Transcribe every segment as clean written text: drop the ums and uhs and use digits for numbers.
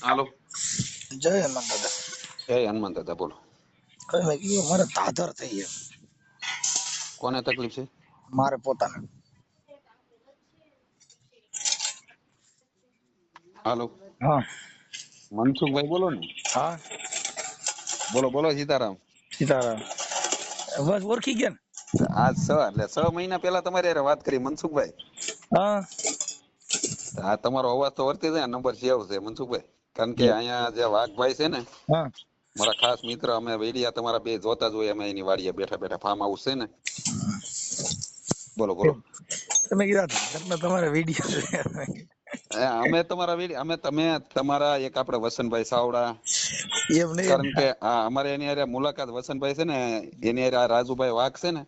હાલો. જય હનુમાન દાદા. જય હનુમાન દાદા બોલો. હવે મેં કીધું મારે ધાધર થઈ એમ. કોને તકલીફ છે? મારે પોતાને. હાલો. હા મનસુખભાઈ બોલો ને. હા બોલો બોલો સીતારામ. સીતારામ. બસ ઓળખી ગયા ને? આજ એટલે 6 મહિના પહેલા તમારી હારે વાત કરી મનસુખભાઈ. હા હા તમારો અવાજ તો વર્તી જાય, નંબર સેવ છે મનસુખભાઈ. કારણ કે અહીંયા જે વાઘભાઈ છે ને, હા મારા ખાસ મિત્ર, અમે વેડિયા તમારા બે જોતા જ હોય, અમે એની વાડીએ બેઠા બેઠા ફાર્મ હાઉસ છે ને. બોલો બોલો. તમે કીધા ધાધરના તમારા વિડીયો અમે તમારા વેડિયા, તમે તમારા એક આપણે વસંતભાઈ સાવડા, એમ નહીં. કારણ કે હા અમારે એની હારે મુલાકાત વસંતભાઈ છે ને, એની હારે આ રાજુભાઈ વાઘ છે ને,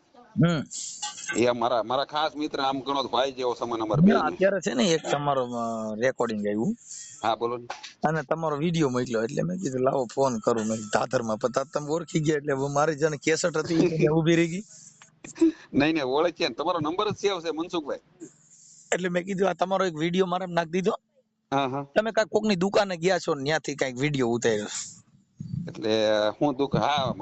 એ મારા મારા ખાસ મિત્ર, આમ ગણો તો ભાઈ જેવો સમાન અમાર બે ને. અત્યારે છે ને એક તમારો રેકોર્ડિંગ આવ્યું હા બોલો ને. અને તમારો વિડીયો મોકલ્યો, એટલે મેં કીધું લાવો ફોન કરું. મેં ધાધરમાં પછી તમે ઓળખી ગયા એટલે મારી જેને કેસેટ હતી એ ઉભી રહી ગઈ. નહીં નહીં ઓળખીએ ને, તમારો નંબર જ સેવ છે મનસુખભાઈ. એટલે મેં કીધું આ તમારો એક વિડીયો મારે નાખી દીધો. હા હા. તમે કાંઈક કોકની દુકાને ગયા છો, ત્યાંથી કાંઈક વિડીયો ઉતાર્યો. એટલે હું દુકાન, હા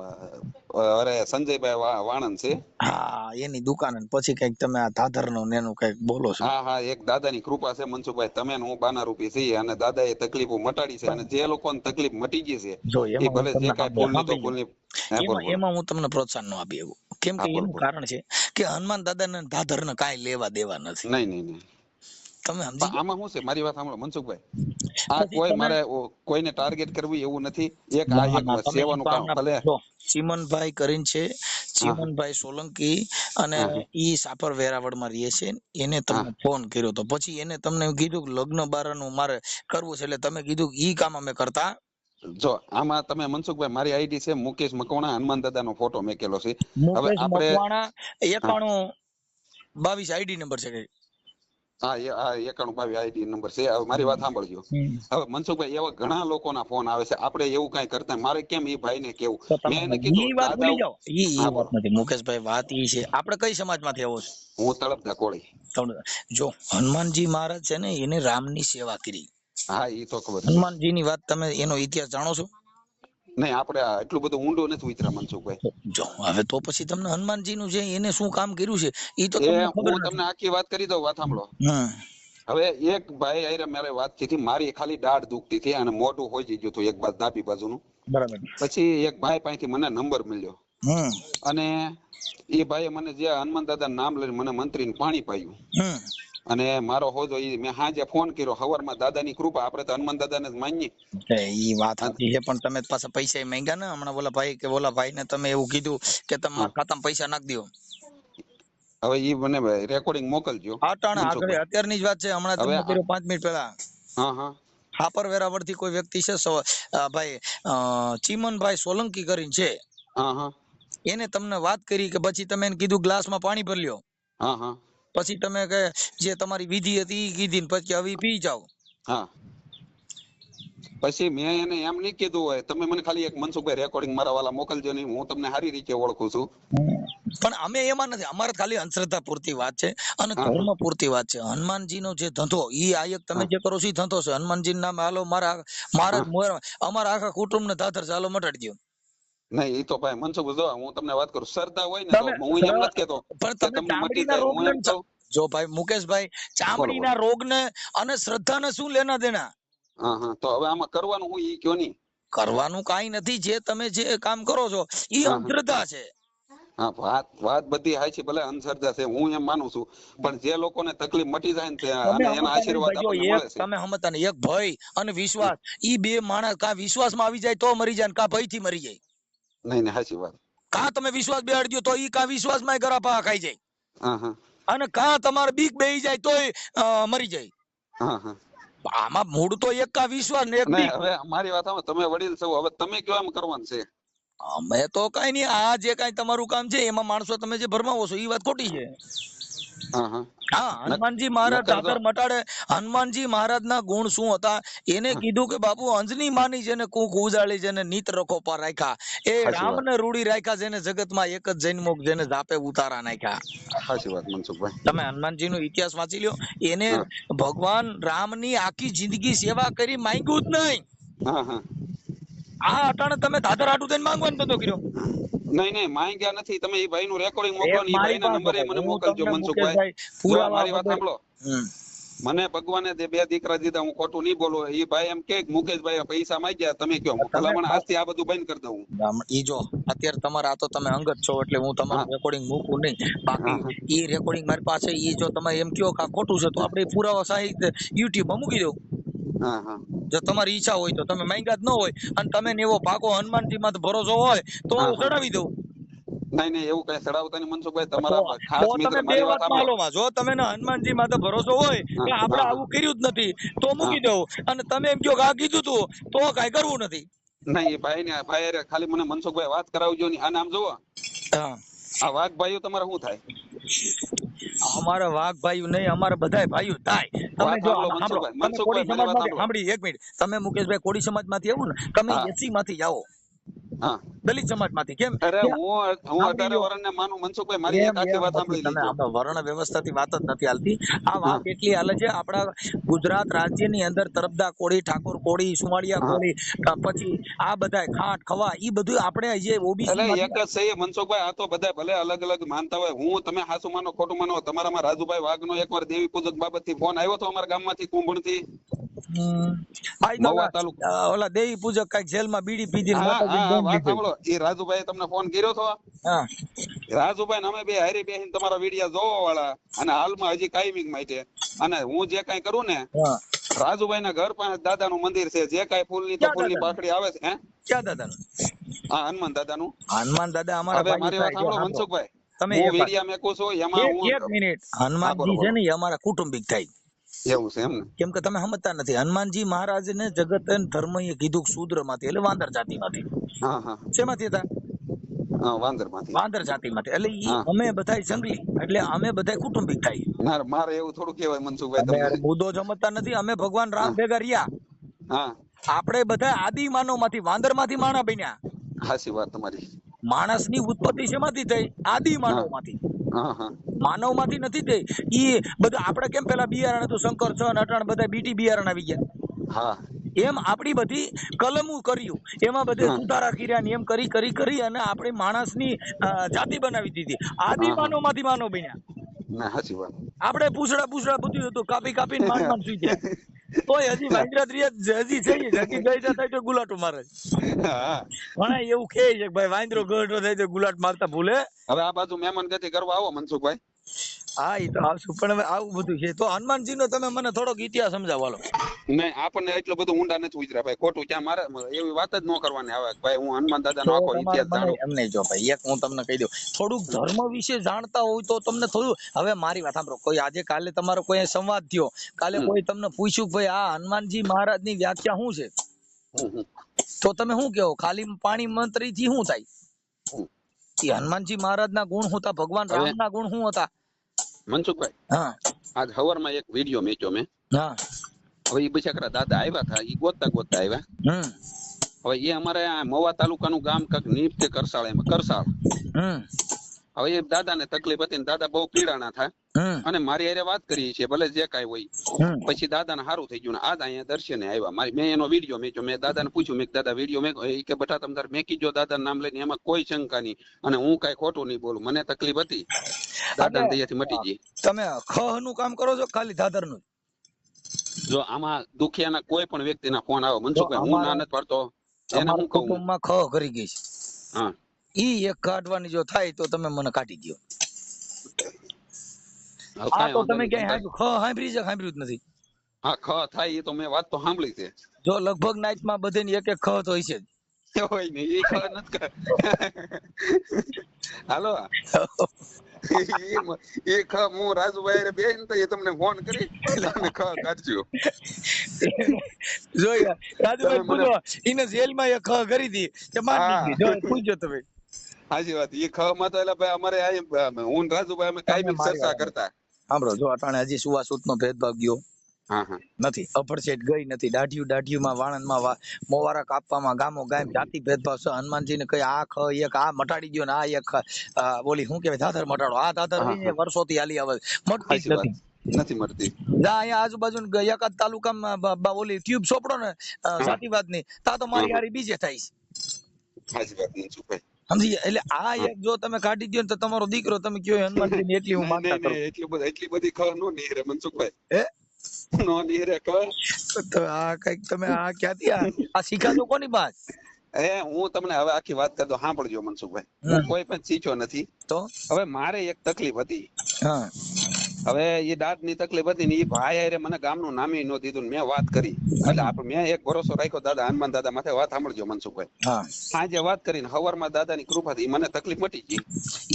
અરે સંજયભાઈ વાણંદ છે. હા એની દુકાન. પછી કઈક તમે આ ધાધર નું એનું કઈક બોલો છો. હા હા, એક દાદાની કૃપા છે મનસુખભાઈ, તમે ને હું બાના રૂપી છીએ, અને દાદા એ તકલીફો મટાડી છે, અને જે લોકોને તકલીફ મટી ગઈ છે જો એ એમાં હું ભલે જે તમને કાંઈ ભૂલની તો ભૂલની. હા બોલો બોલો. એમાં હું તમને પ્રોત્સાહન નો આપી શકું. કેમ કે હા બોલો એનું બોલો. કારણ છે કે હનુમાન દાદા ને ધાધર ને કાંઈ લેવા દેવા નથી. નહીં નહીં નહીં. તમે સમજી પણ ગયા. આમાં શું છે, મારી વાત સાંભળો મનસુખભાઈ. આ પછી કોઈ તમે મારે કોઈને ટાર્ગેટ કરવું એવું નથી. એક આ ના એક ના તમે સેવાનું કામ ભલે. જો ચીમનભાઈ કરીને છે, હા હા ચીમનભાઈ સોલંકી, અને હા ઈ સાપર વેરાવળ માં રહે છે. એને હા. તમને ફોન કર્યો તો પછી એને તમને કીધું કે લગ્ન બારાનું મારે કરવું છે, એટલે તમે કીધું ઈ કામ અમે કરતા. જો આમાં તમે મનસુખભાઈ, મારી આઈડી છે મુકેશ મકવાણા, હનુમાન દાદાનો ફોટો મેકેલો છે. હવે મુકેશ આપણે મકવાણા હા 9122 આઈડી નંબર છે કઈ. હા 9122 આઈડી નંબર છે. હવે મારી વાત સાંભળજો. હવે મનસુખભાઈ, એવા ઘણા લોકોના ફોન આવે છે, આપણે એવું કઈ કરતા, મારે કેમ એ ભાઈને કેવું. તો મેં તમે એને કીધું ઈ વાત દાદા. ભૂલી જાઓ. ઈ હા વાત બોલો. નથી મુકેશભાઈ. વાત ઈ છે, આપણે કઈ સમાજમાંથી આવો છો? હું તળપદા કોળી. જો હનુમાનજી મહારાજ છે ને, એને રામની સેવા કરી. હા એ તો ખબર છે. હનુમાનજી ની વાત તમે એનો ઇતિહાસ જાણો છો? નહીં આપણે એટલું બધું ઊંડું નથી ઉતર્યા મનસુખભાઈ. જો હવે તો પછી તમને હનુમાનજી નું છે એને શું કામ કર્યું છે એ તો એ તમને ખબર હું તમને નથી. આખી વાત કરી દઉં, વાત સાંભળો. હવે એક ભાઈ આયરે મારે વાત થી મારી ખાલી દાઢ દુખતી હતી અને મોઢું હોઈ ગયું હતું એક બાજુ, ડાબી બાજુનું. બરાબર. પછી એક ભાઈ પાસેથી મને નંબર મળ્યો, અને એ ભાઈએ મને જે હનુમાન દાદા નામ લઈને મને મંત્રીને પાણી પાયું. અને મારો હોજો ઈ મેં હાજે ફોન કર્યો હવારમાં. દાદાની કૃપા, આપણે તો હનુમાન દાદાને જ માનીએ. ઈ વાત સાચી છે, પણ તમે પાછા પૈસા માંગ્યા ને હમણાં. ઓલા ભાઈ ને તમે એવું કીધું કે તમે મારા ખાતામાં પૈસા નાખી દો. હવે ઈ મને રેકોર્ડિંગ મોકલજો આગળ મનસુખભાઈ. અત્યારની જ વાત છે, હમણાં હવે તમને કર્યો 5 મિનિટ પહેલા. હા હા હાપર વેરાવળ થી કોઈ વ્યક્તિ છે ભાઈ, ચીમનભાઈ સોલંકી કરીને છે. હા હા એને તમને વાત કરી કે પછી તમે એને કીધું ગ્લાસમાં પાણી ભરી લ્યો. હા હા પછી તમે કે જે તમારી વિધિ હતી ઈ કીધી ને પછી હવે પી જાઓ. હા. પછી મેં એને એમ નહીં કીધું હોય, તમે મને ખાલી એક મનસુખભાઈ રેકોર્ડિંગ મારા વાલા મોકલજો નહીં, હું તમને સારી રીતે ઓળખું છું. પણ અમે એમાં નથી. અમારે ખાલી અંધશ્રદ્ધા પૂરતી વાત છે અને હા ધર્મ હા પૂરતી વાત છે. હનુમાનજી નો જે ધંધો, ઈ આયક તમે હા જે કરો છો એ ધંધો છે. હનુમાનજી નામ હાલો અમારા આખા કુટુંબ ને ધાધર ચાલો મટાડી દો. નહીં, એ તો ભાઈ મનસુખ, જો હું તમને વાત કરું, શ્રદ્ધા હોય ને તો તમે હું એમ નથી કેતો પણ કે તમે તમને મટી ચામડીના જાય. રોગ હું ને એમ કહું. જો ભાઈ મુકેશભાઈ, બોલો બોલો. ચામડીના રોગ ને અને શ્રદ્ધા ને શું લેના દેના? હા હા, તો હવે આમાં કરવાનું હું ઈ કયો નહીં. કરવાનું કઈ નથી. જે તમે જે કામ કરો છો એ હા હા અંધશ્રદ્ધા છે. હા, વાત બધી હાચી, ભલે અંધશ્રદ્ધા છે, હું એમ માનું છું. પણ જે લોકોને તકલીફ મટી જાય ને તમે અને એના સમજતા નથી આશીર્વાદ ભાઈ. જો આપણને મળે છે. તમે સમજતા નહીં. એક ભય અને વિશ્વાસ, ઈ બે માણસ કા વિશ્વાસમાં આવી જાય તો મરી જાય, કા ભય થી મરી જાય. નહીં નહીં, હાચી વાત. કા તમે વિશ્વાસ બેહાડી દો તો ઈ કા વિશ્વાસમાં ગરાપા ખાઈ જાય, હા હા અને કા તમારે બીક બેહી જાય તોય મરી જાય. હા હા. આમાં મૂળ તો એક કા વિશ્વાસ ને એક નહીં, બીક. હવે મારી વાત સાંભળો, તમે વડીલ છો, હવે તમે કયો એમ કરવાનું છે. અમે તો કઈ નહીં. આ જે કઈ તમારું કામ છે એમાં માણસો તમે જે ભરમાવો છો એ વાત ખોટી છે. હા હા. હા, હનુમાનજી મહારાજ નકર જો. ધાધર મટાડે. હનુમાનજી મહારાજ ના ગુણ શું હતા? એને કીધું કે બાપુ અંજની માની જેને કુખ ઉજાળી, જેને નીત રખો પર રાખ્યા, એ હાચી રામ વાત. ને રૂડી રાખ્યા, જેને જગતમાં એક જ જન્મોક, જેને જાપે ઉતારા નાખ્યા. હાચી વાત મનસુખભાઈ. તમે હનુમાનજી નો ઇતિહાસ વાંચી લ્યો. એને હા ભગવાન રામ ની આખી જિંદગી સેવા કરી, માંગ્યું જ નહીં. હા હા આ અટાણે તમે દાદર હાટું થઈને માંગવાનો ધંધો કર્યો. નહીં માંગ્યા નથી. તમે એ ભાઈ નું રેકોર્ડિંગ મોકલો ને, એ મારી ભાઈ ના પાસે નંબર મને હું મોકલજો તમને મનસુખભાઈ. મુકેશભાઈ જો પુરાવા મારી વાત વગર સાંભળો, મને ભગવાને જે 2 દીકરા દીધા, હું ખોટું નહીં બોલું. એ ભાઈ એમ કે મુકેશભાઈ પૈસા માંગ્યા, તમે કયો ભલામણ આજથી આ બધું બંધ કરી દઉં. ઈ જો અત્યારે તમારા આ તો તમે અંગત છો એટલે હું તમારું રેકોર્ડિંગ મૂકું નહીં. બાકી ઈ રેકોર્ડિંગ મારી પાસે, ઈ જો તમે એમ કયો કે આ ખોટું છે તો આપણે પુરાવા સહિત યુટ્યુબ માં મૂકી દઉં. હા હા જો તમારી ઈચ્છા હોય તો. તમે માંગ્યા જ ન હોય અને તમે એવો પાકો હનુમાનજી માં ભરોસો હોય તો હું ચડાવી દઉં. નહીં એવું કઈ ચડાવતા નહીં મનસુખભાઈ. તમારા ખાસ મિત્ર, બે મારી વાત વાતમાં સાંભળો. હાલોમાં જો તમે હનુમાનજી માં ભરોસો હોય કે આપણે આવું કર્યું જ નથી તો મૂકી દઉં, અને તમે એમ કહો કે આ કીધું તું તો કઈ કરવું નથી. નહીં એ ભાઈ ખાલી મને મનસુખભાઈ વાત કરાવજો ની. આ નામ જોવો, આ વાઘ ભાઈઓ તમારે શું થાય? અમારા વાઘ ભાઈઓ નહીં, અમારા બધા ભાઈઓ થાય. તમે જો મનસુખભાઈ મારી વાત સાંભળો. સાંભળી એક મિનિટ. તમે મુકેશભાઈ કોળી સમાજ માંથી આવો ને, તમે એસી માંથી આવો, દલિત સમાજ માંથી. કેમ? અરે હું 18 વર્ષને માનું મનસુખભાઈ. મારી એક આખી વાત સાંભળી લેજો. આપણે વર્ણ વ્યવસ્થાથી વાત જ નથી હાલતી. આ વાત એટલી હાલે છે આપણા ગુજરાત રાજ્યની અંદર તરફદા કોળી, ઠાકોર કોળી, સુમાળિયા કોળી, પછી આ બધા ખાટ ખવા, ઈ બધું આપણે જે ઓબીસી એટલે એક જ છે મનસુખભાઈ. આ તો બધા ભલે અલગ અલગ માનતા હોય. હું તમે હાસુ માનો ખોટું માનો, તમારામાં રાજુભાઈ વાઘનો એકવાર દેવી પૂજક બાબતથી ફોન આવ્યો હતો અમારા ગામમાંથી, કુંભણથી. ઓલા દેવી પૂજક કઈક જેલમાં બીડી પીધી. વાત સાંભળો, એ રાજુભાઈ તમને ફોન કર્યો હતો. રાજુભાઈ ને અમે બે હારી બેહીને તમારા વિડિયા જોવા વાળા, અને હાલમાં હજી કાયમી માટે. અને હું જે કઈ કરું ને, રાજુભાઈ ના ઘર પાસે દાદા નું મંદિર છે. જે કઈ ફૂલની તો ફૂલની પાખડી આવે છે. ક્યાં દાદા નું? હા, હનુમાન દાદા નું. હનુમાન દાદા અમારા. હવે મારી વાત સાંભળો મનસુખભાઈ, તમે વિડિયા મેકું છો એમાં હું એક મિનિટ. હનુમાનજી છે ને એ અમારા કુટુંબિક થાય. એવું છે એમ ને? કેમ કે તમે સમજતા નથી. હનુમાનજી મહારાજ ને જગત ધર્મ એ કીધું શૂદ્ર માંથી, એટલે વાંદર જાતિ માંથી. શેમાંથી હતા? વાંદર જાતિ માંથી. એટલે અમે બધા જંગલી, એટલે અમે બધા કુટુંબિક થાય. મારે એવું થોડું કહેવાય મનસુખભાઈ. મુદ્દો સમજતા નથી. અમે ભગવાન રામ ભેગા રહ્યા. આપણે બધા આદિ માનવ માંથી, વાંદર માંથી માણસ બન્યા. સાચી વાત તમારી. માણસ ની ઉત્પત્તિ શેમાંથી થઈ? આદિ માનવ માંથી. માનવ માંથી નથી થઈ. ઈ બધું આપણે કેમ પેલા બિયારણ હતું, શંકર છ અટાણ બધા બીટી બિયારણ આવી ગયા. એમ આપણી બધી કલમું કર્યું, એમાં બધે સુધારા કર્યા ને એમ કરી કરી કરી અને આપણે માણસની જાતિ બનાવી દીધી. આદિ માનવ માંથી માનવ બન્યા. આપણે પૂછડા બધું હતું, કાપી કાપીને માનવાન સુઈ ગયા. તોય હજી વાંદરા હજી છે, હજી ગઈ થાય તો ગુલાટો મારે. ઘણા એવું કહે છે ભાઈ વાંદરો ગઢો થાય તો ગુલાટ મારતા ભૂલે. હવે આ બાજુ મહેમાન ગતિ કરવા આવો મનસુખભાઈ. હા, એ તો આવશું, પણ હવે આવું બધું છે. તો હનુમાનજી નો તમે મને થોડોક ઇતિહાસ સમજાવવાનો. નહીં, આપણને એટલું બધું ઊંડા નથી ઉતર્યા ભાઈ. ખોટું ક્યાં મારે એવી વાત જ ન કરવાની આવે ભાઈ. હું હનુમાન દાદાનો આખો ઇતિહાસ જાણું. એમ નહીં, જો ભાઈ એક હું તમને કહી દઉં, થોડુંક ધર્મ વિશે જાણતા હોય તો તમને થોડું. હવે મારી વાત સાંભળો, કોઈ આજે કાલે તમારો કોઈ સંવાદ થયો, કાલે કોઈ તમને પૂછ્યું ભાઈ આ હનુમાનજી મહારાજ ની વ્યાખ્યા શું છે, તો તમે શું કહો? ખાલી પાણી મંત્રી થી શું થાય? હનુમાનજી મહારાજ ના ગુણ શું હતા? ભગવાન રામ ના ગુણ શું હતા? મનસુખભાઈ, આજ સવારમાં એક વિડિયો મેક્યો મેં. હવે એ બિચારા દાદા આવ્યા હતા, એ ગોતતા ગોતતા આવ્યા. હવે એ અમારે મવા તાલુકાનું ગામ નીપ કે કરસાળ, એમાં કરસાળ. હવે એ દાદા ને તકલીફ હતી ને દાદા બહુ પીડાણા થાય, અને મારી હારે વાત કરી છે, ભલે જે કઈ હોય. પછી દાદા ને સારું થઈ ગયું ને આજ અહીંયા દર્શને આવ્યા. મેં એનો વિડીયો મેક્યો. મેં દાદા ને પૂછ્યું, મેં દાદા વિડીયો મેં કે બટા તમે તાર મેકી જો દાદા નામ લઈને, એમાં કોઈ શંકા નહીં, અને હું કઈ ખોટું નહીં બોલું. મને તકલીફ હતી, દાદા ને દયાથી મટી ગઈ. તમે ખહ નું કામ કરો છો ખાલી દાદર નું? જો આમાં દુખિયાના કોઈ પણ વ્યક્તિના ફોન આવે મનસુખભાઈ, હું ના નથી પાડતો, એને હું કહું કુટુંબમાં ખહ કરી ગઈ છે. ઈ એક કાઢવાની જો થાય તો તમે મને કાઢી દો. આ તો તમે ક્યાંય ખ સાંભળી છે? સાંભળ્યું જ નથી. હા, ખ થાય એ તો મેં વાત તો સાંભળી છે. જો લગભગ નાઈટ માં બધાને એક એક ખ તો હોય છે જ. હોય નહીં, એ ખ નથી. હાલો, એ ખ હું રાજુભાઈ બેન તો એ તમને ફોન કરી અને ખ કાઢજો. જોઈ રાજુભાઈ પૂછો, એને જેલમાં એ ખ કરી દી કે મારી દીધી. પૂછજો તમે. હાજી વાત. એ ખ માં તો એટલે ભાઈ અમારે હું રાજુભાઈ અમે કાયમી ચર્ચા કરતા. સાંભળો, જો અટાણે હજી સુવાસુત નો ભેદભાવ ગયો નથી. અભરસેટ ગઈ નથી. દાઢીયુમાં વાણંદમાં મોવારા કાપવામાં ગામો ગામ જાતિ ભેદભાવ છે. હનુમાનજી ને કઈ આ ખ એક આ મટાડી ગયો ને આ એક બોલી શું કેવાય દાદર મટાડો. આ દાદર વર્ષોથી હાલી આવે, મટતી જ નથી. નથી મળતી. જા અહીંયા આજુબાજુ એકાદ તાલુકામાં ઓલી ટ્યુબ સોપડો ને જાતિવાદ ની તા તો મારી હારી બીજે થાય છે. સાચી વાત મનસુખભાઈ. સમજી ગયા? એટલે આ એક જો તમે કાઢી દો ને તો તમારો દીકરો તમે કયો હનુમાનજી ની એટલી હું માનતા કરું. એટલી બધી ખબર નો નીરે મનસુખભાઈ. હે નો નીરે ખબર. તો આ કઈક તમે આ ક્યાંથી આ શીખાતો કોની બાત? હું તમને હવે આખી વાત કરી દઉં, સાંભળજો મનસુખભાઈ. હું કોઈ પણ શીખ્યો નથી. તો હવે મારે એક તકલીફ હતી. હા હવે એ દાંત ની તકલીફ હતી ને એ ભાઈ હારે મને ગામનું નામે નો દીધું. મેં વાત કરી એટલે મેં એક ભરોસો રાખ્યો દાદા હનુમાન દાદા માથે. વાત સાંભળજો મનસુખભાઈ. હા સાંજે વાત કરીને હવારમાં દાદાની કૃપાથી મને તકલીફ મટી ગઈ.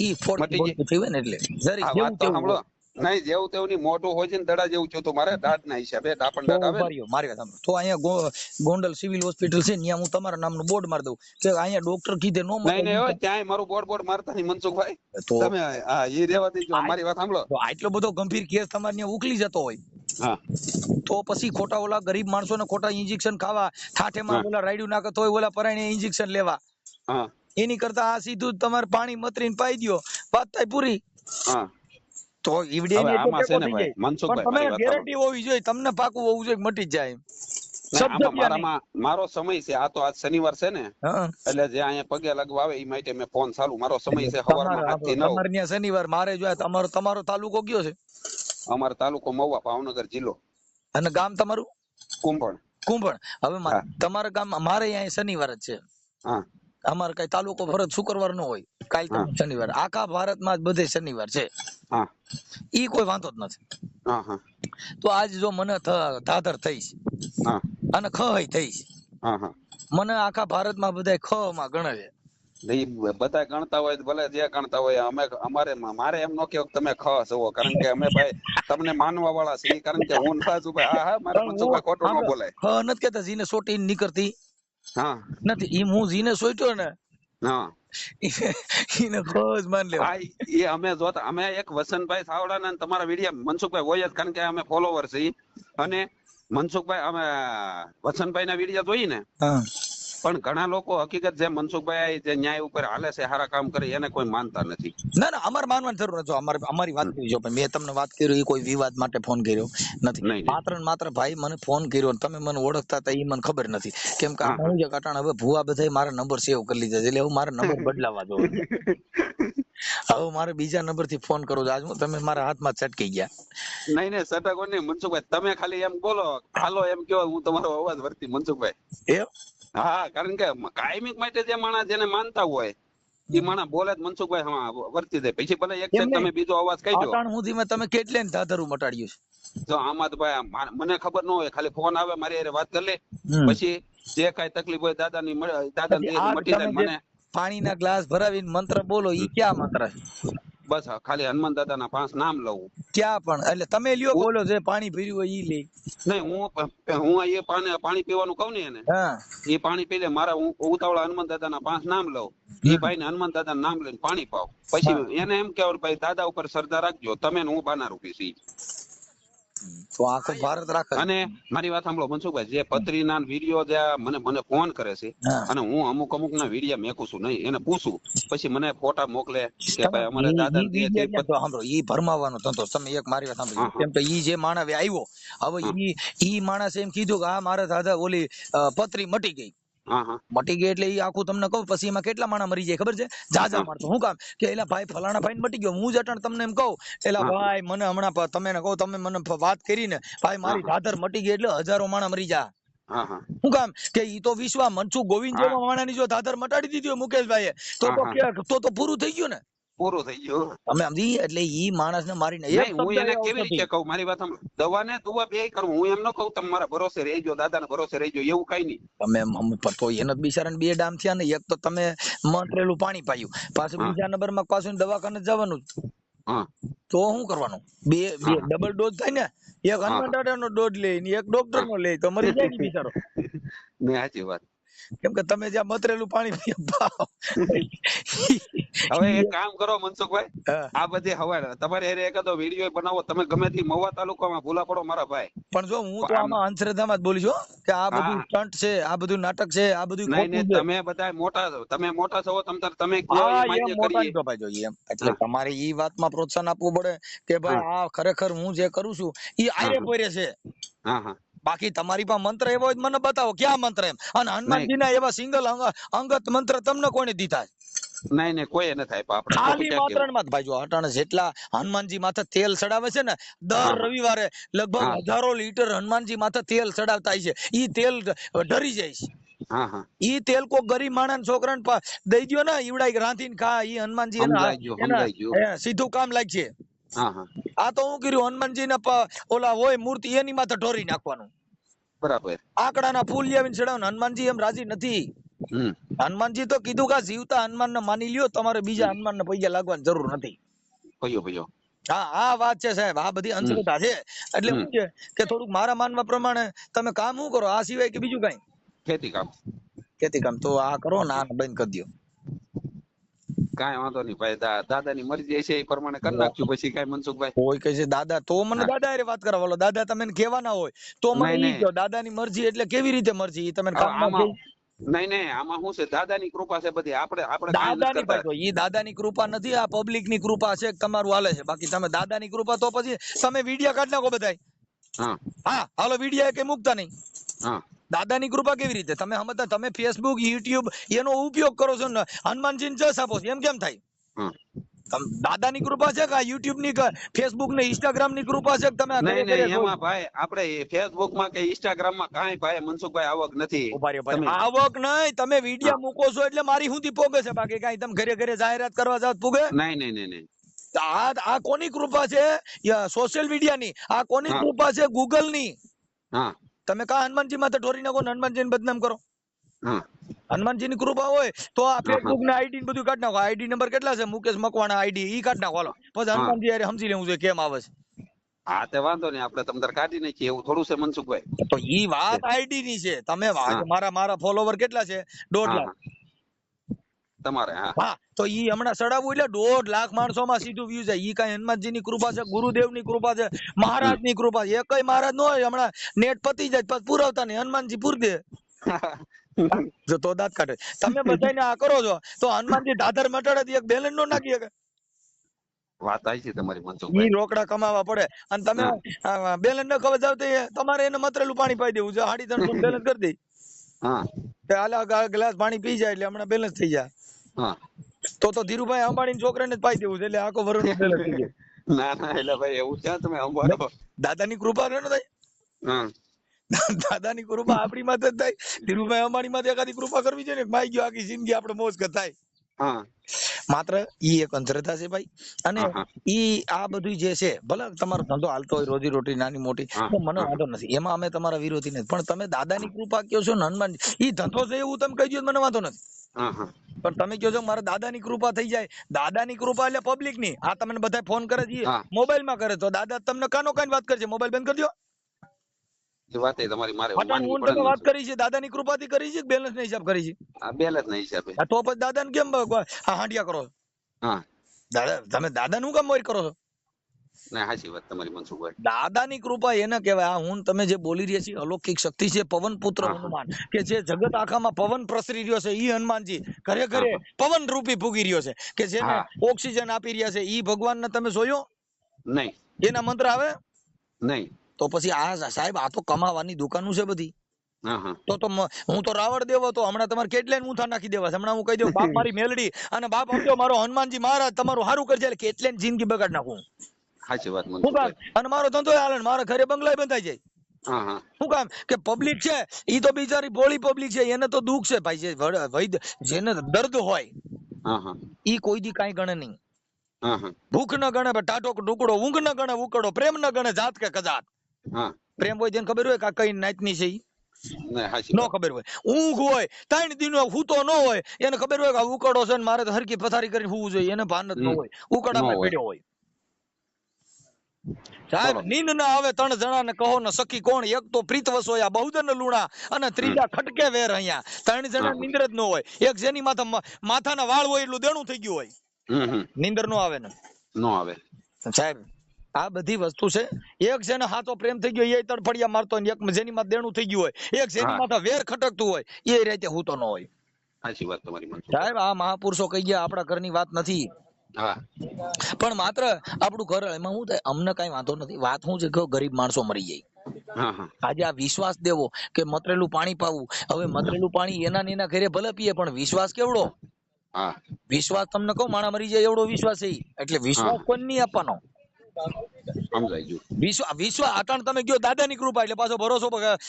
ઈ મટી ગઈ થઈ ને એટલે જરી આ વાત તો સાંભળો. નહીં જેવું તેવું ની મોટું હોય છે ને દડા જેવું થયું મારે દાંત ના હિસાબે ડાપણ દાંત આવે. મારી વાત સાંભળો તો અહીંયા ગોંડલ સિવિલ હોસ્પિટલ છે ત્યાં હું તમારા નામનું બોર્ડ મારી દઉં કે અહીંયા ડોક્ટર કીધે નો નહીં હોય ત્યાંય મારું બોર્ડ મારતા નહીં મનસુખભાઈ. તમે હા એ રેવા દેજો. મારી વાત સાંભળો. આટલો બધો ગંભીર કેસ તમારે ત્યાં ઉકલી જતો હોય હા તો પછી ખોટા ઓલા ગરીબ માણસો ને ખોટા ઇન્જેક્શન ખાવા ઠાઠેમાં ઓલા રાયડું નાખતો હોય ઓલા પરાણે ઇન્જેક્શન લેવા એની કરતા આ સીધું તમારે પાણી મતરીને પાઈ દો વાત થાય પૂરી. તો તમે ગેરંટી હોવી જોઈએ તમને પાકું હોવું જોઈએ મટી જાય. મારો સમય છે આ તો આજ શનિવાર છે ને એટલે જે અહીંયા પગે લગવા આવે એ માટે મેં ફોન ચાલુ. મારો સમય છે સવારમાં 7 થી 9. તમારે ત્યાં શનિવાર મારે જો તમારો તાલુકો કયો છે? અમારો તાલુકો મહુવા ભાવનગર જિલ્લો. અને ગામ તમારું? કુંભણ. હવે તમારા ગામ મારે અહીંયા શનિવાર જ છે. હા અમારે કઈ તાલુકો ફરજ શુક્રવાર નો હોય કાલ શનિવાર. આખા ભારતમાં બધે શનિવાર છે. હા ઈ કોઈ વાંધો જ નથી. હા હા તો આજ જો મને ધાધર થઈશ અને ખ થઈશ મને આખા ભારતમાં બધા ખ માં ગણે છે. બધા ગણતા હોય ભલે જે ગણતા હોય મારે એમ નો કે તમે ખ છો કારણ કે અમે ભાઈ તમને માનવા વાળા છીએ કારણ કે હું સાચું ભાઈ હા મારે મનસુખભાઈ ખોટું ન બોલાય. ખ નથી કેતા જીને સોટી નીકળતી હા નથી ઈ હું જીને સોટ્યો ને હા ઈને ખોજ માન લેવા. એ અમે જોતા અમે એક વસંતભાઈ સાવડા ને તમારા વિડીયો મનસુખભાઈ હોય જ કારણ કે અમે ફોલોવર છીએ અને મનસુખભાઈ અમે વસંતભાઈ ના વિડીયો જોઈ ને પણ ઘણા લોકો હકીકત જે મનસુખભાઈ જે ન્યાય ઉપર હાલે છે સારા કામ કરે એને કોઈ માનતા નથી. ના અમારે માનવાની જરૂર નથી. અમારી વાત કરી મેં તમને વાત કર્યો એ કોઈ વિવાદ માટે ફોન કર્યો નથી. માત્ર ને માત્ર ભાઈ મને ફોન કર્યો તમે મને ઓળખતા હતા એ મને ખબર નથી કેમ કે હું જે કટાણ હવે ભુવા બધા મારા નંબર સેવ કરી લીધા એટલે હું મારા નંબર બદલાવા દો. હવે મારે બીજા નંબર થી ફોન કરો આજ તમે મારા હાથમાં ચટકી ગયા. નહીં સટકો નહીં મનસુખભાઈ તમે ખાલી એમ બોલો હાલો એમ કયો હું તમારો અવાજ વર્તી મનસુખભાઈ. હા કારણ કે કાયમિક માટે જે માણસ જેને માનતા હોય એ માણસ બોલે મનસુખભાઈ હા વર્તી દે પછી ભલે એક તમે બીજો અવાજ કહી દો. તમે કેટલે ધાધરું મટાડ્યું છે જો આમાં તો ભાઈ મને ખબર ન હોય ખાલી ફોન આવે મારી હારે વાત કરી લે પછી જે કઈ તકલીફ હોય દાદાની મટી જાય. મને પાણીના ગ્લાસ ભરાવીને મંત્ર બોલો ઈ ક્યાં મંત્ર? બસ ખાલી હનુમાન દાદાના 5 નામ લઉં. ક્યાં પણ એટલે તમે લ્યો બોલો જે પાણી ભર્યું હોય ઈ લે. નહીં હું એ પાણી પીવાનું કહું ને એને એ પાણી પી લે મારા હું ઉતાવળા હનુમાન દાદાના 5 નામ લઉં. એ ભાઈ ને હનુમાન દાદાના નામ લઈને પાણી પાવ પછી એને એમ કેવું ભાઈ દાદા ઉપર શ્રદ્ધા રાખજો તમે હું બાના રૂપી છી. તો આખો ભારત રાખે. અને મારી વાત સાંભળો મનસુખભાઈ જે પત્રીના વિડીયો જે મને ફોન કરે છે અને હું અમુક ના વિડીયો મેકું છું નહીં એને પૂછું પછી મને ફોટા મોકલે કે ભાઈ અમારે દાદા સાંભળો ઈ ભરમાવાનો ધંધો. તમે એક મારી વાત સાંભળો કેમ કે ઈ જે માણસ આવ્યો હવે ઈ માણસ એમ કીધું કે આ મારા દાદા ઓલી પત્રી મટી ગઈ મટી ગઈ એટલે ઈ આખું તમને કહું પછી એમાં કેટલા માણસ મરી જાય ખબર છે? જાજા માણસો. શું કામ કે એલા ભાઈ ફલાણા ભાઈ મટી ગયો હું જ અટણ તમને એમ કહું એલા ભાઈ મને હમણાં તમે કહું તમે મને વાત કરી ને ભાઈ મારી દાદર મટી ગઈ એટલે હજારો માણસ મરી જા. શું કામ કે ઈ તો વિશ્વા મનસુખ ગોવિંદ જેવા માણસની જો દાદર મટાડી દીધી મુકેશભાઈ તો પૂરું થઈ ગયું ને. પૂરું થઈ ગયું તમે સમજી એટલે ઈ માણસ ને મારીને હું એને કેવી રીતે કહું મારી વાત દવા ને દુવા બે કરું હું એમ ન કહું તમે મારા ભરોસે રહેજો દાદા ના ભરોસે રહેજો એવું કઈ નહીં. તમે તો એને બિચારા બે ડામ થયા ને એક તો તમે મતરેલું પાણી પાયું પાછું બીજા નંબર માં પાછું દવાખાને જવાનું તો શું કરવાનું? બે ડબલ ડોઝ થાય ને એક હનુમાન દાદા નો ડોઝ લે એક ડોક્ટર નો લે તો મરી જાય ને બિચારો. સાચી વાત. કેમ કે તમે જ્યાં મતરેલું પાણી હવે એક કામ કરો મનસુખભાઈ, હા. આ બધી હવાડ તમારે હારે એકાદો વિડીયો બનાવો, તમે ગમે તે મહુવા તાલુકામાં ભૂલા પડો મારા ભાઈ. પણ જો હું તો આમાં અંધશ્રદ્ધામાં જ બોલીશ કે આ બધું સ્ટન્ટ છે, આ બધું નાટક છે, આ બધું નહીં ખોટું નહીં, છે. તમે બધા મોટા છો, તમે મોટા છો, તમે કયો હા, એ એમ માન્ય મોટા કરીએ. ની તો ભાઈ જોઈએ એમ, એટલે તમારે ઈ વાતમાં પ્રોત્સાહન આપવું પડે કે ભાઈ આ ખરેખર હું જે કરું છું ઈ આરે પોરે છે. હા હા, બાકી તમારી પાસે મંત્ર એવો હોય તો મને બતાવો ક્યાં મંત્ર એમ, અને હનુમાનજી ના એવા સિંગલ અંગત મંત્ર તમને કોને દીધા? નહીં નહીં, કોઈ નથી આપ્યા. આપણે ખોટું ખાલી ક્યાં માત્ર કેવું. માં ભાઈ જો અટાણે જેટલા હનુમાનજી માથે તેલ ચડાવે છે ને, દર રવિવારે લગભગ હજારો લીટર હનુમાનજી માથે તેલ ચડાવતા છે. ઈ તેલ ડરી જાય છે. હા હા, ઈ તેલ કોઈ ગરીબ માણસ છોકરાને દઈ દ્યો ને ઈવડાઈ રાંધીને ખા, ઈ હનુમાનજી સમજાઈ ગયું. સીધું કામ લાગશે. હા હા, આ તો હું કર્યું, હનુમાનજી ને ઓલા હોય મૂર્તિ એની માથે ઢોરી નાખવાનું, બરાબર. આંકડાના ફૂલ લેવીને ચડાવવાનું. હનુમાનજી એમ રાજી નથી. હનુમાનજી તો કીધું કે જીવતા હનુમાન ને માની લ્યો, તમારે બીજા હનુમાન ને પૈસા લાગવાની જરૂર નથી. ભયો હા, આ વાત છે સાહેબ, આ બધી અંધશ્રદ્ધા છે. એટલે શું છે કે થોડુંક મારા માનવા પ્રમાણે તમે કામ શું કરો આ સિવાય કે બીજું કઈ? ખેતી કામ. ખેતી કામ તો આ કરો ને આ બંધ કરી દો. કાંઈ વાંધો નહીં ભાઈ, દાદાની મરજી છે એ પ્રમાણે કરી નાખજો પછી. કાંઈ મનસુખભાઈ કોઈ કહે છે દાદા, તો મને દાદા હારે વાત કરાવો. દાદા તમે કહેવાના હોય તો મને ઈ કહો, દાદાની મરજી એટલે કેવી રીતે મરજી? ઈ તમે કામમાં નહીં, આમાં શું છે, દાદાની કૃપા છે બધી. આપણે દાદાની ભાઈ ઈ દાદાની કૃપા નથી, આ પબ્લિક ની કૃપા છે. તમારું હાલે છે. બાકી તમે દાદાની કૃપા તો પછી તમે વિડિયા કાઢ નાખો બધાય. હા હાલો, વિડિયા કે મુકતા નહીં. દાદાની કૃપા કેવી રીતે તમે સમજતા? તમે ફેસબુક યુટ્યુબ એનો ઉપયોગ કરો છો ને હનુમાનજીને જસ આપો છો, એમ કેમ થાય? દાદાની કૃપા છે કે યુટ્યુબ ની ફેસબુક ને ઇન્સ્ટાગ્રામ ની કૃપા છે? તમે એમાં ભાઈ આપણે ફેસબુક માં કે ઇન્સ્ટાગ્રામ માં કાંઈ ભાઈ મનસુખભાઈ આવક નથી. આવક નહીં, તમે વિડિયા મૂકો છો એટલે મારી સુધી પોગે છે. બાકી કાંઈ તમે ઘરે ઘરે જાહેરાત કરવા જાવ પૂગે? નહીં. આ કોની કૃપા છે? સોશિયલ મીડિયા ની. આ કોની કૃપા છે? ગૂગલ ની. તમે કા હનુમાનજી માથે ઢોરી નાખો ને હનુમાનજી ને બદનામ કરો? હનુમાનજી ની કૃપા હોય તો આ ફેસબુક ને આઈડી બધું કાઢ નાખો. આઈડી નંબર કેટલા છે? મુકેશ મકવાણા આઈડી, ઈ કાઢ નાખો. હાલો, પછી હનુમાનજી યાર સમજી લેવું જોઈએ કેમ આવે છે. હા, તે વાંધો નહીં, આપણે તમને કાઢી નાખીએ એવું થોડું છે મનસુખભાઈ. તો ઈ વાત આઈડી ની છે. તમે મારા ફોલોવર કેટલા છે? 1.5 લાખ તમારે. હા, તો ઈ હમણાં ચડાવવું એટલે 1.5 લાખ માણસો માં સીધું વ્યૂ જાય. ઈ કઈ હનુમાનજી ની કૃપા છે, ગુરુદેવ ની કૃપા છે, મહારાજ ની કૃપા છે? એકય મહારાજ નો હોય હમણાં નેટ પતી જાય પછી પુરાવતા નહીં, હનુમાનજી પૂર દે. જો તો દાંત કાઢે. તમે બધાને આ કરો છો તો હનુમાનજી દાદર મટાડે એક બેલેન્સ નો નાખી શકે? વાત આવી છે તમારી મનસુખભાઈ. ઈ રોકડા કમાવા પડે અને તમે બેલેન્સ ન ખબર જાવ તો તમારે એને મતરેલું પાણી પાઈ દેવું છે. 350 બેલેન્સ કરી દે. હાલ ગ્લાસ પાણી પી જાય એટલે હમણાં બેલેન્સ થઈ જાય. તો ધીરુભાઈ અંબાણી છોકરાને જ પાઈ દેવું છે એટલે આખો વર્ષનો બેલેન્સ થઈ જાય. ના એટલે ભાઈ એવું ક્યાં તમે અંબાડો. દાદાની કૃપા ન થાય? દાદાની કૃપા આપણી માથે જ થાય. ધીરુભાઈ અંબાણી માથે એકાદી કૃપા કરવી છે ને, માઈ ગયો આખી જિંદગી આપણે મોજ થાય. માત્ર ઈ એક અંધશ્રદ્ધા છે ભાઈ. અને ઈ આ બધું જે છે, ભલે તમારો ધંધો હાલતો હોય, રોજી રોટી નાની મોટી, તો મને વાંધો નથી, એમાં અમે તમારા વિરોધી નથી. પણ તમે દાદાની કૃપા કહો છો ને હનુમાન, ઈ ધંધો છે એવું તમે કહી દો મને વાંધો નથી. પણ તમે કહો છો મારે દાદાની કૃપા થઈ જાય. દાદાની કૃપા એટલે પબ્લિક ની. આ તમને બધા ફોન કરે છે મોબાઈલ માં કરે, તો દાદા તમને કાનો કાન વાત કરશે? મોબાઈલ બંધ કરી દો. વાત કરી છે દાદાની કૃપાથી કરી છે, બેલેન્સ ના હિસાબ કરી છે? બેલેન્સ ના હિસાબે. તો પછી દાદા ને કેમ હાંડિયા કરો છો? દાદા તમે દાદા નું કામ મોર કરો છો? દાદાની કૃપા એને કહેવાય. હું તમે જે બોલી રહ્યા છીએ અલૌકિક શક્તિ છે, પવન પુત્ર હનુમાન, કે જે જગત આખામાં પવન પ્રસરી રહ્યો છે, ઈ હનુમાનજી ઘરે ઘરે પવન રૂપી ફૂગી રહ્યો છે, કે જેને ઓક્સિજન આપી રહ્યા છે. ઈ ભગવાન ને તમે જોયો નહીં? એના મંત્ર આવે નહીં? તો પછી આ સાહેબ આ તો કમાવાની દુકાનો છે બધી. તો હું તો રાવણ દેવો તો હમણાં તમારે કેટલાય મૂંઠા નાખી દેવા. હમણાં હું કહી દઉં બાપ મારી મેલડી અને બાપ સમજો મારો હનુમાનજી મહારાજ તમારું સારું કરજે એટલે કેટલાય જિંદગી બગાડ નાખું. શું કામ? અને મારો ધંધો હાલે, મારા ઘરે બંગલા બંધાઈ જાય. શું કામ? કે પબ્લિક છે ઈ તો બિચારી ભોળી પબ્લિક છે, એને તો દુઃખ છે ભાઈ. જેને દર્દ હોય ઈ કોઈ દી કાંઈ ગણે નહીં. ભૂખ ન ગણે, ટાટો ટુકડો, ઊંઘ ન ગણે ઉકડો, પ્રેમ ન ગણે જાત કે કજાત. પ્રેમ હોય જેને ખબર હોય કે કઈ નાતની છે નો ખબર હોય. ઊંઘ હોય 3 દિનો હૂતો ન હોય, એને ખબર હોય કે ઉકડો છે ને મારે તો હરકી પથારી કરીને હોવું જોઈએ, એને ભાન જ ન હોય, ઉકડામાં પડ્યો હોય. સાહેબ નીંદ ના આવે 3 જણા ને કહો ને સખી કોણ, એક તો પ્રીત વસોયા બહુદન લુણા અને ત્રીજા ખટકે વેર અહીંયા. 3 જણા નીંદર જ ન હોય, એક જેની માથાના વાળ હોય એટલું દેણું થઈ ગયું હોય, નીંદર નો આવે ને નો આવે. સાહેબ આ બધી વસ્તુ છે. એક જેને હાથો પ્રેમ થઈ ગયો એ તડફડિયા મારતો હોય, એક જેની માં દેણું થઈ ગયું હોય, એક જેની માથા વેર ખટકતું હોય એ રીતે હૂતો ન હોય. સાચી વાત તમારી. સાહેબ આ મહાપુરુષો કહી ગયા, આપણા ઘરની વાત નથી. હા પણ માત્ર આપણું ઘર, એમાં શું થાય, અમને કઈ વાંધો નથી. વાત શું છે કે ગરીબ માણસો મરી જાય. આજે આ વિશ્વાસ દેવો કે મતરેલું પાણી પાવું, હવે મતરેલું પાણી એના ને એના ઘરે ભલે પીએ પણ વિશ્વાસ કેવડો. વિશ્વાસ તમને કહું, માણા મરી જાય એવડો વિશ્વાસ છે. એટલે વિશ્વાસ કોઈ નહીં આપવાનો. વિશ્વાસ અટાણ તમે કયો દાદાની કૃપા એટલે પાછો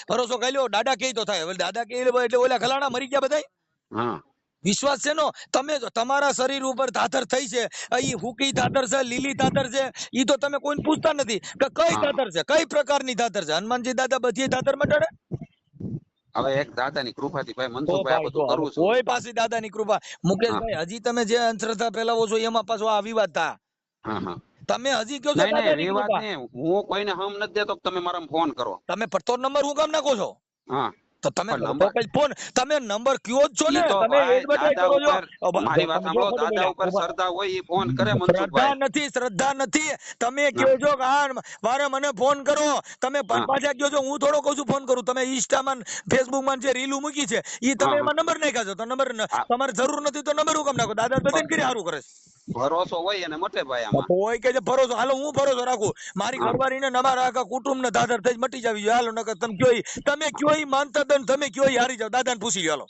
ભરોસો કહી લો, દાદા કે તો થાય. હવે દાદા કે એટલે ઓલા ખલાણા મરી ગયા બધા. વિશ્વાસ છે નો, તમે તમારા શરીર ઉપર ધાધર થઈ છે, ઈ હુકી ધાધર છે, લીલી ધાધર છે, ઈ તો તમે કોઈને પૂછતા નથી કે કઈ ધાધર છે, કઈ પ્રકારની ધાધર છે. હનુમાનજી દાદા બધી ધાધર મટાડે. હવે એક દાદાની કૃપાથી ભાઈ મનસુખભાઈ આ બધું કરું છું. કોઈ પાસે દાદાની કૃપા. મુકેશભાઈ હજી તમે જે અંધશ્રદ્ધા ફેલાવો છો એમાં પાછો આ વિવાદ થા. તમે હજી કયો છો દાદાની કૃપા. હું કોઈને હમ નથી દેતો, તમે મારા ફોન કરો. તમે પડતો નંબર હું કામ નાખો છો? તો તમે ફોન, તમે નંબર કયો જ છો ને, તમે એડવર્ટાઇઝ કરો છો. મારી વાત સાંભળો, દાદા ઉપર શ્રદ્ધા હોય ઈ ફોન કરે મનસુખભાઈ. શ્રદ્ધા નથી. તમે કયો છો કે વારે મને ફોન કરો, તમે પાછા કયો છો હું થોડો કહું છું ફોન કરું. તમે ઇન્સ્ટામાં ફેસબુકમાં જે રીલું મૂકી છે ઈ તમે એમાં નંબર નાખ્યા છો, તો નંબર તમારે જરૂર નથી તો નંબર હું કામ નાખો. દાદા બધાને કરી સારું કરે છે. ભરોસો હોય અને મટે ભાઈ. આમાં કોઈ કે ભરોસો, હાલો હું ભરોસો રાખું, મારી ઘરવાળીને અમારા આખા કુટુંબ ને દાદર થઈ મટી જાવી જોઈએ. હાલો નકર તમે કયો માનતા દન, તમે કયો હારી જાવ. દાદાને પૂછી હાલો.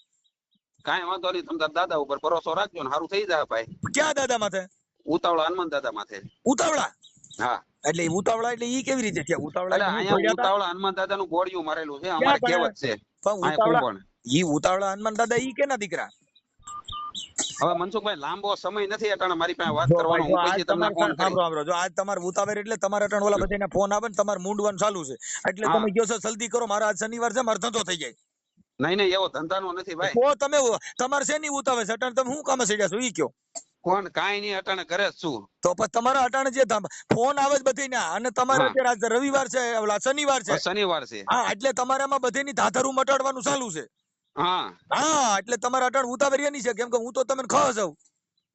કાંઈ વાંધો નહીં, તમે દાદા ઉપર ભરોસો રાખજો ને સારું થઈ જાય ભાઈ. ક્યાં દાદા માથે? ઉતાવળા હનુમાન દાદા માથે. ઉતાવળા? હા. એટલે ઉતાવળા એટલે ઈ કેવી રીતે થયા? ઉતાવળા હનુમાન દાદા નું ગોળિયું મારેલું છે, અમારે કહેવત છે. ઈ ઉતાવળા હનુમાન દાદા ઈ કેના દીકરા? હવે મનસુખભાઈ લાંબો સમય નથી અટાણે મારી પાસે વાત કરવાનો, હું પછી તમને ફોન કરું. જો આજ તમારે ઉતાવળ એટલે તમારે અટાણે ઓલા બધાને ફોન આવે ને તમારે મૂંડવાનું ચાલુ છે એટલે તમે કહો છો જલ્દી કરો, મારા આજ શનિવાર છે, મારો ધંધો થઈ જાય. નહીં એવો ધંધાનો નથી ભાઈ. તો તમે તમારે શેની ઉતાવળ છે અટાણે? તમે શું કામ સીડ્યા છો ઈ કયો? કોણ કાઈ નહીં, અટાણે કરે છું. તો પછી તમારા અટાણે જે ફોન આવે છે બધી ના, અને તમારે અત્યારે રવિવાર છે, ઓલા શનિવાર છે. શનિવાર છે. હા, એટલે તમારામાં બધીની ધાધરું મટાડવાનું ચાલુ છે. હા એટલે તમારા અટાણ ઉતાવળ એની છે, કેમ કે હું તો તમને ખબર છું.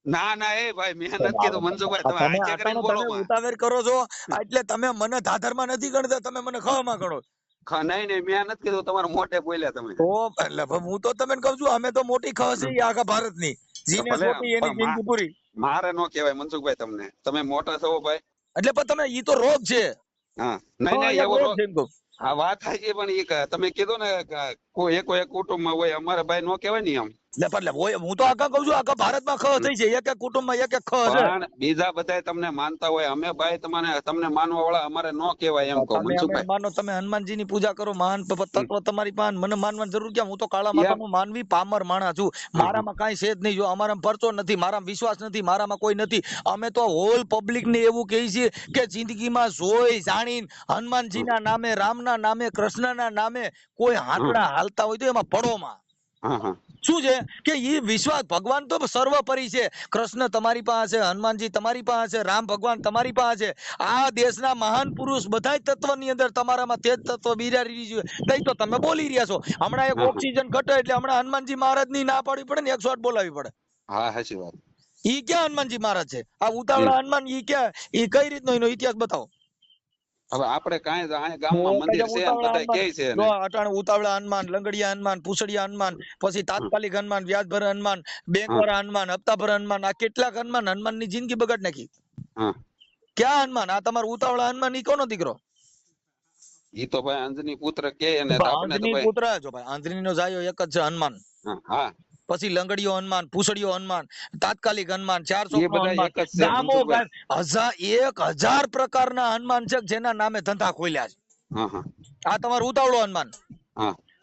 ના એ ભાઈ મેં નથી કીધું મનસુખભાઈ, તમે આંચે કરીને બોલો. ઉતાવળ કરો છો એટલે તમે મને ધાધરમાં નથી ગણતા, તમે મને ખવામાં ગણો. નહીં મેં નથી કીધું, તમારા મોઢે બોલ્યા તમે. તો એટલે હું તો તમને કહું છું, અમે તો મોટી ખબર છે આખા ભારતની. જીને મોટી એની જિંદગી પૂરી. મારે નો કહેવાય મનસુખભાઈ તમને, તમે મોટા છો ભાઈ. એટલે પણ તમે ઈ તો રોગ છે. હા નહીં એવો રોગ. હા વાત થાય છે, પણ એ તમે કીધું ને કોઈ એક કુટુંબમાં હોય, અમારે ભાઈ નો કહેવાય ને એમ. એટલે હું તો આખા કહું છું આખા ભારતમાં ખ થઈ છે, એક કુટુંબમાં એક ખ છે. પણ બીજા બધા તમને માનતા હોય, અમે ભાઈ તમને માનવા વાળા અમારે નો કહેવાય એમ કહું મનસુખભાઈ. માનો તમે હનુમાનજીની પૂજા કરો, મહાન તત્વ તમારી પાસે, મને માનવાની જરૂર ક્યાં? હું તો કાળા માતાનો માનવી પામર માણસ છું, મારામાં કાંઈ છે જ નહીં. જો અમારામાં પરચો નથી, મારામાં વિશ્વાસ નથી, મારામાં કોઈ નથી. અમે તો હોલ પબ્લિક ને એવું કહીએ છીએ કે જિંદગીમાં જોઈ જાણીને હનુમાનજીના નામે, રામના નામે, કૃષ્ણના નામે કોઈ હાંકડા હાલતા હોય તો એમાં પડોમાં શું છે કે એ વિશ્વાસ. ભગવાન તો સર્વોપરી છે. કૃષ્ણ તમારી પાસે, હનુમાનજી તમારી પાસે, રામ ભગવાન તમારી પાસે. આ દેશના મહાન પુરુષ બધા તત્વની અંદર તમારામાં તેજ તત્વ બિરાડી છે, તો તમે બોલી રહ્યા છો. હમણાં એક ઓક્સિજન ઘટે એટલે હમણાં હનુમાનજી મહારાજ ની ના પાડવી પડે ને, 108 બોલાવી પડે. હા સાચી વાત. ઈ ક્યાં હનુમાનજી મહારાજ છે? આ ઉતાવળા હનુમાન ઈ ક્યાં? ઈ કઈ રીતનો એનો ઇતિહાસ બતાવો. હવે આપણે કાંઈ ગામમાં મંદિર છે બધા કે છે ને, અટાણે ઉતાવળા હનુમાન, લંગડિયા હનુમાન, પૂછડિયા હનુમાન, પછી તાત્કાલિક હનુમાન, વ્યાજભર હનુમાન, બેંકવાળા હનુમાન, હપ્તાભર હનુમાન, આ કેટલાક હનુમાન ની જિંદગી બગાડ નાખી. ક્યાં હનુમાન? આ તમારો ઉતાવળા હનુમાન ઈ કોનો દીકરો? ઈ તો ભાઈ આંજની પુત્ર કે, અને આંજની પુત્ર જો ભાઈ, આંજની નો જાયો એક જ છે હનુમાન. હા, પછી લંગડીયો હનુમાન, પૂછડીયો હનુમાન, તાત્કાલિક હનુમાન, 400 નામો 1000 પ્રકારના હનુમાન છે જેના નામે ધંધા ખોલ્યા છે. આ તમારું ઉતાવળો હનુમાન,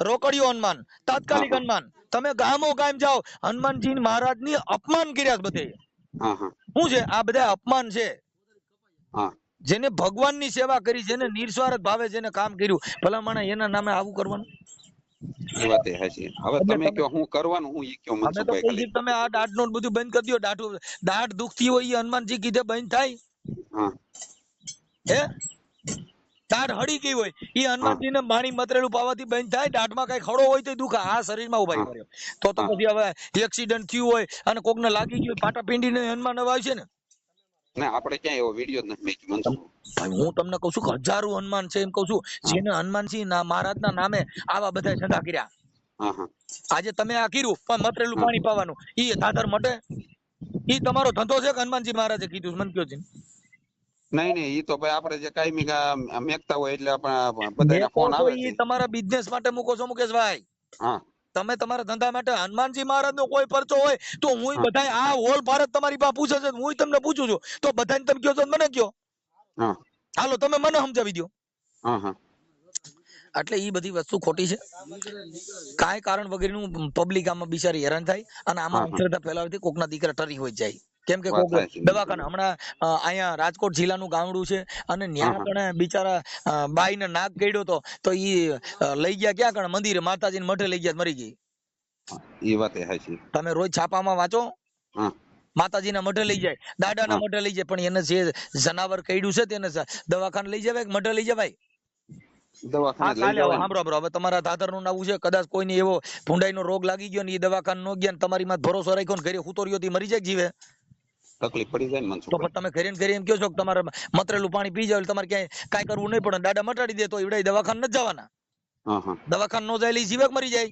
રોકડિયો હનુમાન, તાત્કાલિક હનુમાન. તમે ગામો ગામ જાઓ, હનુમાનજી મહારાજ ની અપમાન કર્યા બધે. શું છે આ? બધા અપમાન છે. જેને ભગવાનની સેવા કરી, જેને નિસ્વાર્થ ભાવે જેને કામ કર્યું, ભલામણ એના નામે આવું કરવાનું. એ વાત એ હાચી. હવે તમે કયો હું કરવાનું, હું ઈ કયો મનસુખભાઈ ખાલી. તમે આ દાઢ નો બધું બંધ કરી દો. દાઢ દુખતી હોય એ હનુમાનજી કીધે બંધ થાય. હે દાઢ હળી ગઈ હોય ઈ હનુમાનજી ને પાણી મતરેલું પાવાથી બંધ થાય, દાઢમાં કઈ ખડો હોય તો દુખે, આ શરીરમાં ઉભા કર્યો તો પછી હવે એક્સિડન્ટ થયું હોય અને કોકને લાગી ગયું પાટા પીંડીને હનુમાન હવે આવશે ને. ના આપણે ક્યાં એવો વિડીયો નથી મેક્યો મનસુખ. હું તમને કઉ છું કે હજારો હનુમાન છે એમ કઉ છું, જેને હનુમાનસિંહ મહારાજના નામે આવા બધા ધંધા કર્યા. આજે તમે આ કર્યું પણ મતરેલું પાણી પાવાનું, ઈ દાદર મટે? ઈ તમારો ધંધો છે કે હનુમાનજી મહારાજે કીધું મન કયો છે? નહીં ઈ તો ભાઈ આપણે જે કાયમી મેકતા હોય એટલે આપણા બધાના ફોન આવે છે. તમારા બિઝનેસ માટે મૂકો છો મુકેશભાઈ. હા તમે તમારા ધંધા માટે હનુમાનજી મહારાજ નો કોઈ પરચો હોય તો હું બધા આ હોલ ભારત તમારી પાસે પૂછે છે, હું તમને પૂછું છું તો બધાને તમે કયો છો મને કયો. હાલો તમે મને સમજાવી દો. એટલે ઈ બધી વસ્તુ ખોટી છે, કાંઈ કારણ વગરનું પબ્લિક આમાં બિચારી હેરાન થાય અને આમાં અંધશ્રદ્ધા ફેલાવતી કોકના દીકરા ટરી હોય જાય. કેમ કે કોક દવાખાના હમણાં અહીંયા રાજકોટ જિલ્લાનું ગામડું છે અને ન્યા કણે બિચારા બાઈ ને નાક ગળ્યો તો ઈ લઈ ગયા ક્યાં કણે મંદિરે માતાજીને મઠે લઈ ગયા મરી ગઈ. ઈ વાત એ છે. તમે રોજ છાપામાં વાંચો માતાજીના મઠે લઈ જાય, દાદાના મઠે લઈ જાય, પણ એને જે જનાવર કઈડ્યું છે તેને દવાખાને લઈ જવાય મઠે લઈ જવાય? હવે તમારા દાદરનું નાવું છે, કદાચ કોઈને એવો ભૂંડાઈનો રોગ લાગી ગયો ને એ દવાખાને નો ગયા તમારી માં ભરોસો રાખ્યો ને ઘરે હુતોરિયો મરી જાય જીવે તકલીફ પડી જાય ને. તો તમે ઘરે એમ કહો છો કે તમારે મતરેલું પાણી પી જાવ તમારે ક્યાંય કાંઈ કરવું નહીં પડે, દાડા મટાડી દે તો એવડા દવાખાને નથી જવાના. દવાખાને નો જાય એટલે જીવે મરી જાય.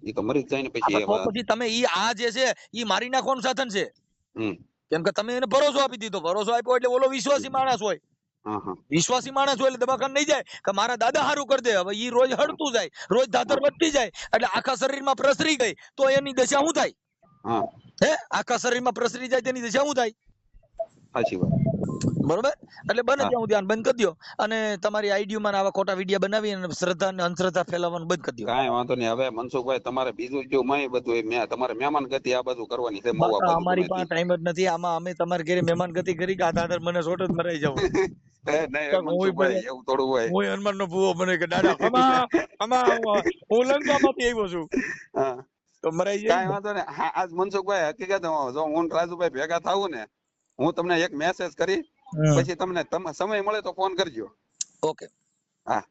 ઈ તો મરી જાય ને પછી તમે ઈ આ જે છે ઈ મારી નાખવાનું સાધન છે. કેમ કે તમે એને ભરોસો આપી દીધો, ભરોસો આપ્યો એટલે ઓલો વિશ્વાસી માણસ હોય, વિશ્વાસી માણસ હોય એટલે દવાખાને નહીં જાય કે મારા દાદા હારું કરી દે. હવે ઈ રોજ હડતું જાય, રોજ ધાતર વધતી જાય એટલે આખા શરીરમાં પ્રસરી ગઈ તો એની દશા શું થાય? હે આખા શરીરમાં પ્રસરી જાય તેની દશા શું થાય? સાચી વાત. બરોબર. એટલે બને ત્યાં ધ્યાન બંધ કરી દો અને તમારી આઈડિયો માં આવા ખોટા વિડિયો બનાવી અને શ્રદ્ધા અને અંધશ્રદ્ધા ફેલાવવાનું બંધ કરી દો. કાંઈ વાંધો નહીં. હવે મનસુખભાઈ તમારે બીજું જો મેં બધું તમારે મહેમાન ગતિ આ બધું કરવાની છે. અમારી પાસે ટાઈમ જ નથી. આમાં અમે તમારે ઘરે મહેમાન ગતિ કરી કે દાદર મને સોટ જ મરાઈ જાવ. હું હનુમાન નો ભૂવો બને કે દાદા હું લંકામાંથી આવ્યો છું તો મરાઈ જાય. કાંઈ વાંધો નહીં. આજ મનસુખભાઈ હકીકત જો હું રાજુભાઈ ભેગા થાવું ને હું તમને એક મેસેજ કરી પછી તમને સમય મળે તો ફોન કરજો. ઓકે. હા.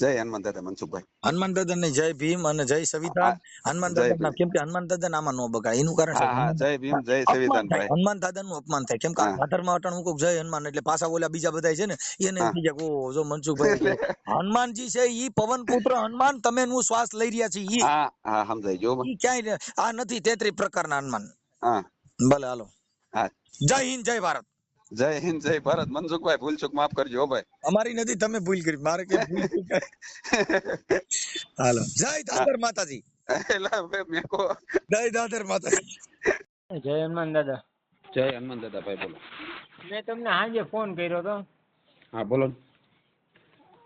જય હનુમાન દાદા મનસુખભાઈ. હનુમાન દાદા ને જય ભીમ અને જય સંવિધાન. હનુમાન દાદા કેમ કે હનુમાન દાદા નામાં નો બગાડે એનું કારણ જય ભીમ જય સંવિધાન. હનુમાન દાદા નું અપમાન થાય કેમ કે આધારમાં અટાણ હું જય હનુમાન એટલે પાછા ઓલા બીજા બધા છે ને એને બીજા ઓ જો મનસુખભાઈ હનુમાનજી છે ઈ પવન પુત્ર હનુમાન તમે નું શ્વાસ લઈ રહ્યા છે ઈ. હા સમજાય જો ઈ ક્યાંય આ નથી 33 પ્રકારના હનુમાન. ભલે હાલો. જય હિન્દ જય ભારત. જય હિન્દ જય ભારત. મનસુખભાઈ ભૂલ ચૂક માફ કરજો ભાઈ. અમારી નથી, તમે ભૂલ કરી, મારે કે ભૂલ ચૂક. હાલો. જય દાદર માતાજી. જય દાદર માતાજી. જય હનુમાન દાદા. જય હનુમાન દાદા ભાઈ બોલો. મેં તમને આજે ફોન કર્યો તો. હા બોલો.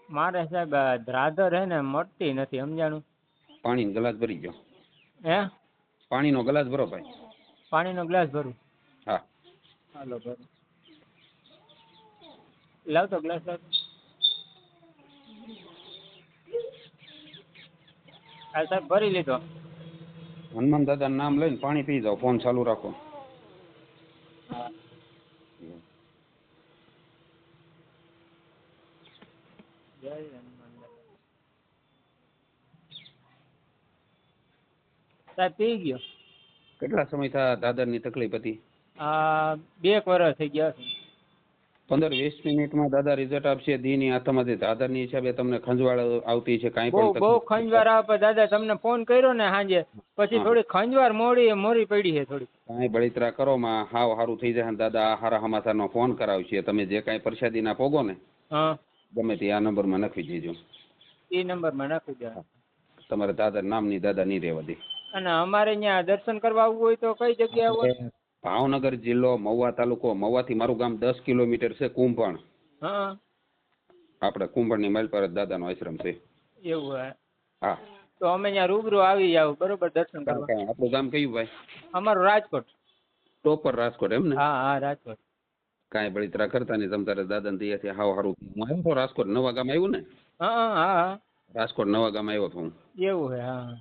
મારે સાહેબ દાદર હે ને મળતી નથી, સમજાણું? પાણીનો ગ્લાસ ભરી ગયો. હે? પાણીનો ગ્લાસ ભરો ભાઈ. પાણીનો ગ્લાસ ભરું? હા. હાલો ભરું. લાવતો ગ્લાસ લાવતો. હા સાહેબ ભરી લીધો. હનુમાન દાદાનું નામ લઈને પાણી પી જાઓ, ફોન ચાલુ રાખો. હા. જય હનુમાન દાદા. સાહેબ પી ગયો. કેટલા સમય થયા દાદરની તકલીફ હતી? 2 વર્ષ થઈ ગયા છે. 15-20 મિનિટમાં દાદા રિઝલ્ટ આપશે. દીની આત્માથી દાદરની હિસાબે તમને ખંજવાળ આવતી છે? કાંઈ પણ બહુ ખંજવાર આવે દાદા. તમને ફોન કર્યો ને સાંજે પછી થોડી ખંજવાર મોરી પડી છે થોડી. કાંઈ બળતરા કરો માં હાવ સારું થઈ જાય દાદા. હારા સમાચારનો ફોન કરાવશે. તમે જે કાંઈ પ્રસાદીના પોગો ને ગમે તે આ નંબરમાં નાખી દેજો. એ નંબરમાં નાખી દે. તમારે દાદા નામની દાદા નહીં રહેવા દે. અને અમારે અહીંયા દર્શન કરવા આવવું હોય તો કઈ જગ્યાએ આવવું? ભાવનગર જિલ્લો, મહુવા તાલુકો. મહુવાથી મારું ગામ 10 કિલોમીટર છે. કુંભણ. આપણે કુંભણની માઇલ પર દાદાનો આશ્રમ છે. એવું હે? હા. તો અમે અહીંયા રૂબરૂ આવી જાવ બરોબર દર્શન કરવા. આપણું ગામ કયું ભાઈ? અમારું રાજકોટ. પ્રોપર રાજકોટ એમ ને? હા રાજકોટ. કાંઈ બળતરા કરતા નહીં. તમે તારે દાદાને ત્યાંથી હાવ સારું. હું આવ્યો તો રાજકોટ નવા ગામ આવ્યું ને? હા. રાજકોટ નવા ગામ આવ્યો તો હું. એવું હે? હા.